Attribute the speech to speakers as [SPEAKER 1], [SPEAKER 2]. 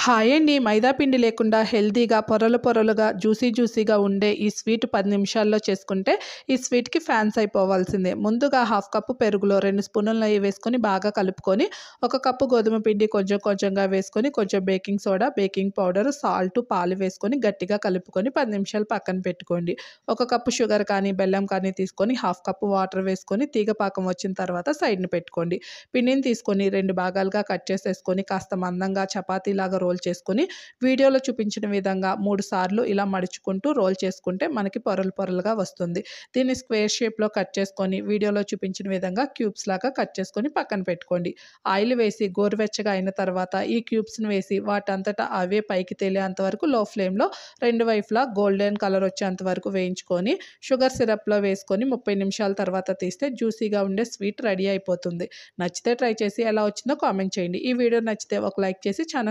[SPEAKER 1] Hi అండి. మైదా పిండి లేకుండా హెల్తీగా పొరలు పొరలుగా జ్యూసీగా ఉండే ఈ స్వీట్ 10 నిమిషాల్లో చేసుకుంటే ఈ స్వీట్‌కి ఫ్యాన్స్ అయిపోవాల్సిందే. ముందుగా హాఫ్ కప్పు పెరుగులో 2 స్పూనుల నెయ్యి వేసుకొని బాగా కలుపుకొని, ఒక కప్పు గోధుమ పిండి కొంచెం కొంచెంగా వేసుకొని, కొంచెం baking soda, baking powder, salt, పాలు వేసుకొని గట్టిగా కలుపుకొని 10 నిమిషాలు పక్కన పెట్టుకోండి. ఒక కప్పు షుగర్ కానీ, బెల్లం కానీ తీసుకొని హాఫ్ కప్పు వాటర్ వేసుకొని తీగ పాకం వచ్చిన తర్వాత సైడ్‌న పెట్టుకోండి. పిండిని తీసుకొని 2 భాగాలుగా కట్ చేసేసుకొని కాస్త మందంగా చపాతీలాగా రోల్ చేసుకొని, వీడియోలో చూపించిన విధంగా 3 సార్లు ఇలా మడుచుకుంటూ రోల్ చేసుకుంటే మనకి పొరలు పొరలుగా వస్తుంది. దీన్ని స్క్వేర్ షేప్‌లో కట్ చేసుకొని, వీడియోలో చూపించిన విధంగా క్యూబ్స్ లాగా కట్ చేసుకొని పక్కన పెట్టుకోండి. ఆయిల్ వేసి గోరువెచ్చగా అయిన తర్వాత ఈ క్యూబ్స్‌ని వేసి వాటంతట అవే పైకి తేలేంత వరకు లో ఫ్లేమ్‌లో రెండు వైపులా గోల్డెన్ కలర్ వచ్చేంత వరకు వేయించుకొని, షుగర్ సిరప్‌లో వేసుకొని 30 నిమిషాల తర్వాత తీస్తే జ్యూసీగా ఉండే స్వీట్ రెడీ అయిపోతుంది. నచ్చితే ట్రై చేసి ఎలా వచ్చిందో కామెంట్ చేయండి. ఈ వీడియో నచ్చితే ఒక లైక్ చేసి ఛానల్